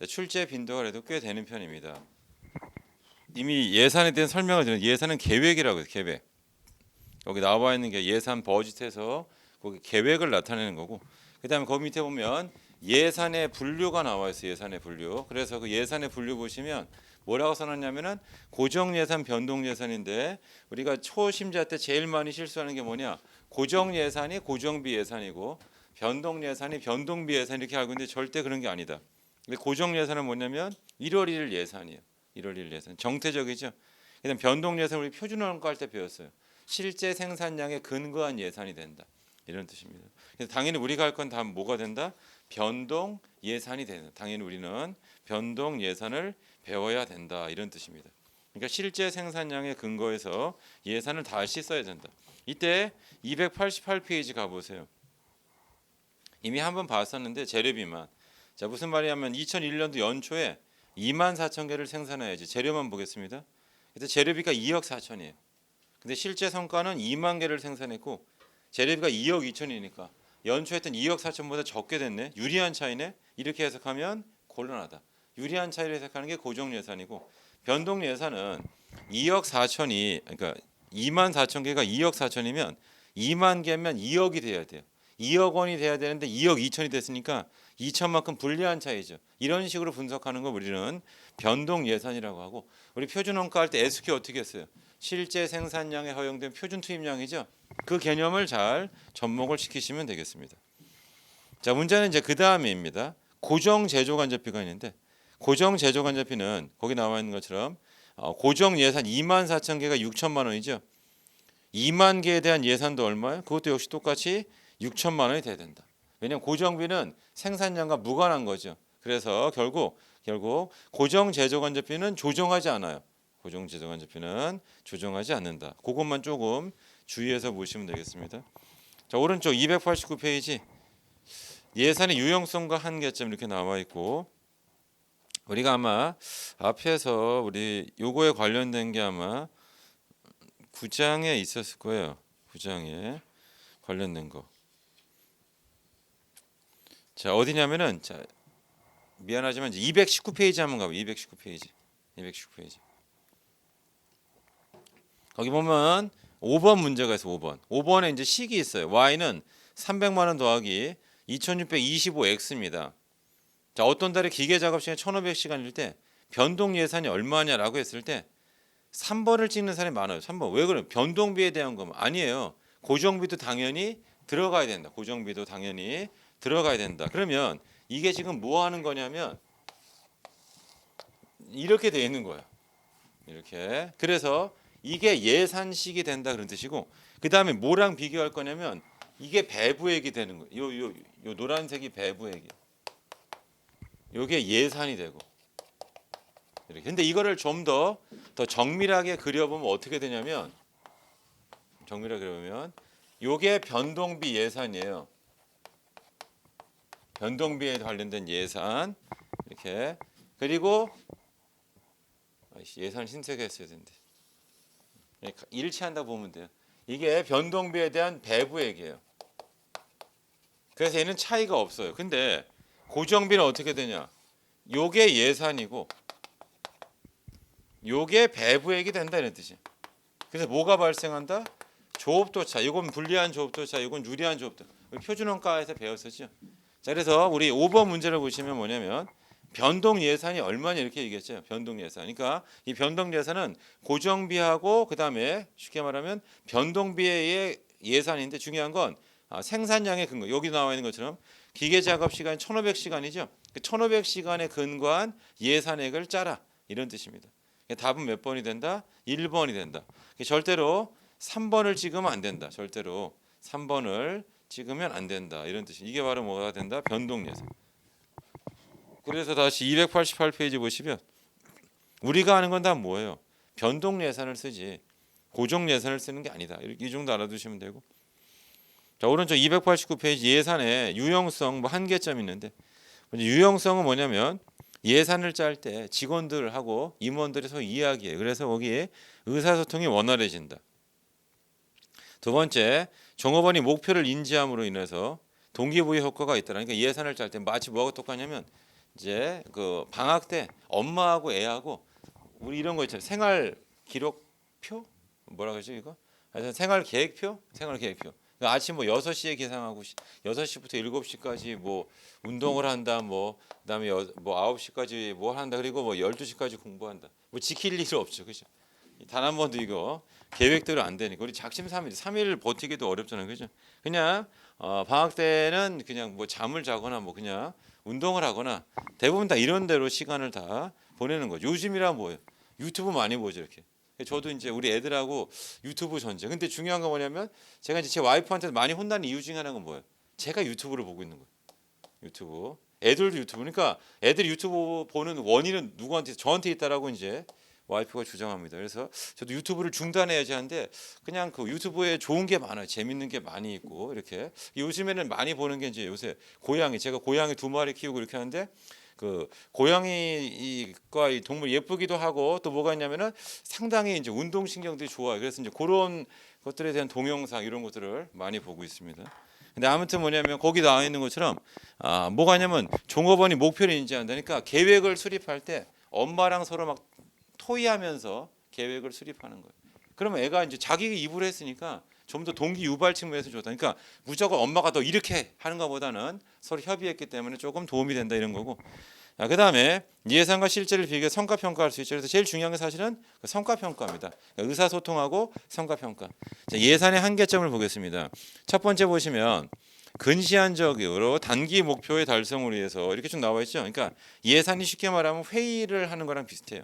출제 빈도가 그래도 꽤 되는 편입니다. 이미 예산에 대한 설명을 드린 예산은 계획이라고 해요. 계획. 여기 나와 있는 게 예산 버짓에서 거기 계획을 나타내는 거고, 그다음에 거기 밑에 보면 예산의 분류가 나와 있어요. 예산의 분류. 그래서 그 예산의 분류 보시면 뭐라고 써놨냐면은 고정 예산, 변동 예산인데 우리가 초심자 때 제일 많이 실수하는 게 뭐냐? 고정 예산이 고정비 예산이고 변동 예산이 변동비 예산 이렇게 알고 있는데 절대 그런 게 아니다. 근데 고정 예산은 뭐냐면 1월 1일 예산이에요. 1월 1일 예산. 정태적이죠. 그다음 변동 예산 우리 표준원가 할 때 배웠어요. 실제 생산량에 근거한 예산이 된다. 이런 뜻입니다. 그래서 당연히 우리가 할 건 다 뭐가 된다? 변동 예산이 된다. 당연히 우리는 변동 예산을 배워야 된다. 이런 뜻입니다. 그러니까 실제 생산량에 근거해서 예산을 다시 써야 된다. 이때 288페이지 가보세요. 이미 한번 봤었는데 재료비만. 자, 무슨 말이냐면 2001년도 연초에 24,000개를 생산해야지. 재료만 보겠습니다. 그때 재료비가 2억 4천이에요. 근데 실제 성과는 2만 개를 생산했고 재료비가 2억 2천이니까 연초 했던 2억 4천보다 적게 됐네. 유리한 차이네. 이렇게 해석하면 곤란하다. 유리한 차이를 해석하는 게 고정 예산이고 변동 예산은 2억 4천이 그러니까 2만 4천 개가 2억 4천이면 2만 개면 2억이 돼야 돼요. 2억 원이 돼야 되는데 2억 2천이 됐으니까 2천만큼 불리한 차이죠. 이런 식으로 분석하는 거 우리는 변동 예산이라고 하고 우리 표준 원가 할 때 SQ 어떻게 했어요? 실제 생산량에 허용된 표준 투입량이죠. 그 개념을 잘 접목을 시키시면 되겠습니다. 자, 문제는 이제 그 다음입니다. 고정 제조 간접비가 있는데 고정 제조 간접비는 거기 나와 있는 것처럼 고정 예산 2만 4천 개가 6천만 원이죠. 2만 개에 대한 예산도 얼마예요? 그것도 역시 똑같이 6천만 원이 돼야 된다. 왜냐하면 고정비는 생산량과 무관한 거죠. 그래서 결국 고정 제조 간접비는 조정하지 않아요. 고정 제조 간접비는 조정하지 않는다. 그것만 조금 주의해서 보시면 되겠습니다. 자, 오른쪽 289페이지 예산의 유용성과 한계점 이렇게 나와 있고 우리가 아마 앞에서 우리 요거에 관련된 게 아마 9장에 있었을 거예요. 9장에 관련된 거. 자, 어디냐면은 자, 미안하지만 이제 219페이지 한번 가봐. 219페이지. 219페이지. 거기 보면 5번 문제가 있어. 5번. 5번에 이제 식이 있어요. y는 300만 원 더하기 2625x입니다. 자, 어떤 달에 기계 작업 시간 1500시간일 때 변동 예산이 얼마냐라고 했을 때 3번을 찍는 사람이 많아요. 3번. 왜 그래요? 변동비에 대한 거면 아니에요. 고정비도 당연히 들어가야 된다. 고정비도 당연히 들어가야 된다. 그러면 이게 지금 뭐 하는 거냐면 이렇게 돼 있는 거예요. 이렇게. 그래서 이게 예산식이 된다 그런 뜻이고 그다음에 뭐랑 비교할 거냐면 이게 배부액이 되는 거예요. 요 노란색이 배부액이에요. 요게 예산이 되고 이렇게. 근데 이거를 좀 더 정밀하게 그려보면 어떻게 되냐면 정밀하게 그려보면 요게 변동비 예산이에요. 변동비에 관련된 예산 이렇게. 그리고 예산 흰색에 했어야 되는데 일치한다 보면 돼요. 이게 변동비에 대한 배부액이에요. 그래서 얘는 차이가 없어요. 근데 고정비는 어떻게 되냐? 요게 예산이고 요게 배부액이 된다 이런 뜻이에요. 그래서 뭐가 발생한다? 조업도차. 이건 불리한 조업도차. 이건 유리한 조업도. 표준원가에서 배웠었죠. 자, 그래서 우리 5번 문제를 보시면 뭐냐면 변동 예산이 얼마냐 이렇게 얘기했죠. 변동 예산. 그러니까 이 변동 예산은 고정비하고 그다음에 쉽게 말하면 변동비의 예산인데 중요한 건 생산량의 근거. 여기 나와 있는 것처럼 기계 작업 시간 1,500시간이죠. 그 1,500시간에 근거한 예산액을 짜라. 이런 뜻입니다. 답은 몇 번이 된다? 1번이 된다. 절대로 3번을 찍으면 안 된다. 절대로 3번을 찍으면 안 된다. 이런 뜻이. 이게 바로 뭐가 된다? 변동 예산. 그래서 다시 288페이지 보시면 우리가 하는 건 다 뭐예요? 변동 예산을 쓰지 고정 예산을 쓰는 게 아니다. 이 정도 알아두시면 되고. 자, 오른쪽 289페이지 예산의 유용성 뭐 한계점이 있는데 유용성은 뭐냐면 예산을 짤 때 직원들하고 임원들이 서로 이야기해요. 그래서 거기에 의사소통이 원활해진다. 두 번째, 종업원이 목표를 인지함으로 인해서 동기부여 효과가 있다. 그러니까 예산을 짤 때 마치 뭐하고 똑같냐면 이제 그 방학 때 엄마하고 애하고 우리 이런 거 있잖아요. 생활 기록표 뭐라 그러죠 이거? 하여튼 생활 계획표, 생활 계획표. 그러니까 아침 뭐 6시에 기상하고 6시부터 7시까지 뭐 운동을 한다. 뭐 그다음에 뭐 9시까지 뭐 한다. 그리고 뭐 12시까지 공부한다. 뭐 지킬 일 없죠. 그죠? 단 한 번도 이거 계획대로 안 되니까 우리 작심삼일 3일 버티기도 어렵잖아요. 그죠? 그냥 방학 때는 그냥 뭐 잠을 자거나 뭐 그냥 운동을 하거나 대부분 다 이런 대로 시간을 다 보내는 거죠. 요즘이라 뭐예요? 유튜브 많이 보죠 이렇게. 저도 이제 우리 애들하고 유튜브 전쟁. 근데 중요한 건 뭐냐면 제가 이제 제 와이프한테 많이 혼나는 이유 중에 하나가 뭐예요? 제가 유튜브를 보고 있는 거예요. 유튜브. 애들도 유튜브. 그러니까 애들 유튜브 보는 원인은 누구한테 저한테 있다라고 이제 와이프가 주장합니다. 그래서 저도 유튜브를 중단해야지 하는데 그냥 그 유튜브에 좋은 게 많아요. 재밌는 게 많이 있고 이렇게. 요즘에는 많이 보는 게 이제 요새 고양이 제가 고양이 2마리 키우고 이렇게 하는데 그 고양이가 이 동물 예쁘기도 하고 또 뭐가 있냐면은 상당히 이제 운동 신경들이 좋아요. 그래서 이제 그런 것들에 대한 동영상 이런 것들을 많이 보고 있습니다. 근데 아무튼 뭐냐면 거기 나와 있는 것처럼 뭐가 있냐면 종업원이 목표를 인지한다니까 계획을 수립할 때 엄마랑 서로 막 토의하면서 계획을 수립하는 거예요. 그러면 애가 이제 자기 입으로 했으니까 좀 더 동기 유발 측면에서 좋다. 그러니까 무조건 엄마가 더 이렇게 하는 것보다는 서로 협의했기 때문에 조금 도움이 된다 이런 거고. 그다음에 예상과 실제를 비교해 성과 평가할 수 있죠. 그래서 제일 중요한 게 사실은 그 성과 평가입니다. 그러니까 의사소통하고 성과 평가. 예산의 한계점을 보겠습니다. 첫 번째 보시면 근시안적으로 단기 목표의 달성을 위해서 이렇게 좀 나와 있죠. 그러니까 예산이 쉽게 말하면 회의를 하는 거랑 비슷해요.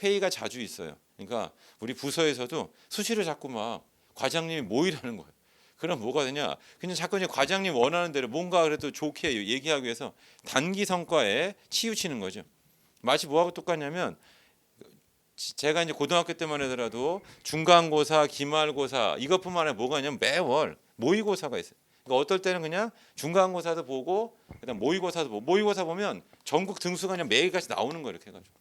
회의가 자주 있어요. 그러니까 우리 부서에서도 수시로 자꾸 막 과장님이 모의라는 거예요. 그럼 뭐가 되냐? 그냥 자꾸 이제 과장님 원하는 대로 뭔가 그래도 좋게 얘기하기 위해서 단기 성과에 치우치는 거죠. 마치 뭐하고 똑같냐면 제가 이제 고등학교 때만 하더라도 중간고사, 기말고사 이것뿐만 아니라 뭐가 있냐면 매월 모의고사가 있어요. 그러니까 어떨 때는 그냥 중간고사도 보고 그다음 모의고사도 보고 모의고사 보면 전국 등수가 그냥 매일같이 나오는 거 이렇게 해가지고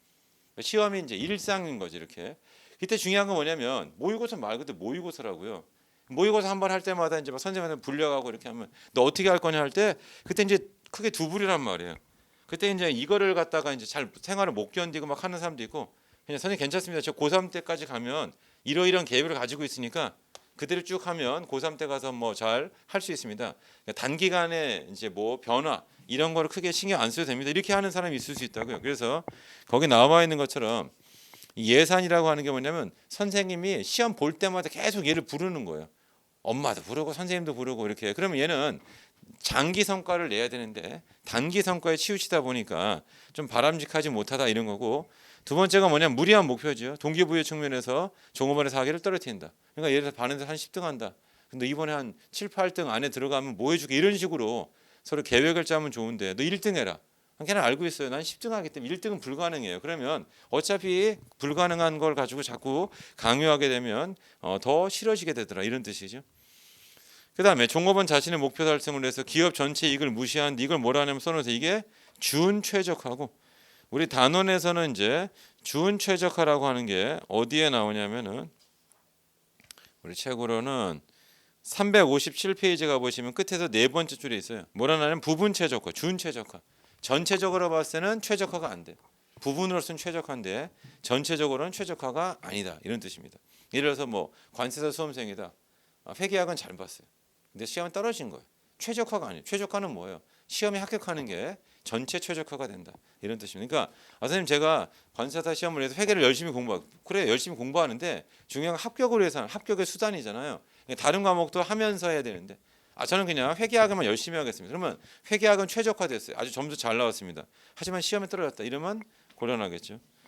시험이 이제 일상인 거지 이렇게. 이때 중요한 건 뭐냐면 모의고사 말 그대로 모의고사라고요. 모의고사 한 번 할 때마다 이제 막 선생님한테 불려가고 이렇게 하면 너 어떻게 할 거냐 할 때 그때 이제 크게 두 부리란 말이에요. 그때 이제 이거를 갖다가 이제 잘 생활을 못 견디고 막 하는 사람도 있고 그냥 선생님 괜찮습니다. 저 고3 때까지 가면 이러이러한 계획을 가지고 있으니까 그대로 쭉 하면 고3 때 가서 뭐 잘 할 수 있습니다. 그러니까 단기간에 이제 뭐 변화 이런 거를 크게 신경 안 써도 됩니다. 이렇게 하는 사람이 있을 수 있다고요. 그래서 거기 나와 있는 것처럼 예산이라고 하는 게 뭐냐면 선생님이 시험 볼 때마다 계속 얘를 부르는 거예요. 엄마도 부르고 선생님도 부르고 이렇게. 그러면 얘는 장기 성과를 내야 되는데 단기 성과에 치우치다 보니까 좀 바람직하지 못하다 이런 거고. 두 번째가 뭐냐면 무리한 목표죠. 동기부여 측면에서 종업원의 사기를 떨어뜨린다. 그러니까 예를 들어서 반에서 한 10등 한다. 근데 이번에 한 7, 8등 안에 들어가면 뭐 해줄게 이런 식으로 서로 계획을 짜면 좋은데 너 1등 해라. 걔는 알고 있어요. 난 10등 하기 때문에 1등은 불가능해요. 그러면 어차피 불가능한 걸 가지고 자꾸 강요하게 되면 더 싫어지게 되더라 이런 뜻이죠. 그다음에 종업원 자신의 목표 달성을 위해서 기업 전체 이익을 무시하는데 이걸 뭐라 하냐면 써놓으세요. 이게 준최적화고 우리 단원에서는 이제 준최적화라고 하는 게 어디에 나오냐면은 우리 책으로는 357페이지가 보시면 끝에서 네 번째 줄에 있어요. 뭐라 하냐면 부분 최적화, 준최적화. 전체적으로 봤을 때는 최적화가 안 돼. 부분으로서는 최적화인데 전체적으로는 최적화가 아니다. 이런 뜻입니다. 예를 들어서 뭐 관세사 수험생이다. 회계학은 잘 봤어요. 근데 시험에 떨어진 거예요. 최적화가 아니에요. 최적화는 뭐예요? 시험에 합격하는 게 전체 최적화가 된다. 이런 뜻입니다. 그러니까 선생님 제가 관세사 시험을 해서 회계를 열심히 공부하고 그래 열심히 공부하는데 중요한 건 합격을 위해서는 합격의 수단이잖아요. 다른 과목도 하면서 해야 되는데 저는 그냥 회계학만 열심히 하겠습니다. 그러면 회계학은 최적화됐어요. 아주 점수 잘 나왔습니다. 하지만 시험에 떨어졌다. 이러면 곤란하겠죠.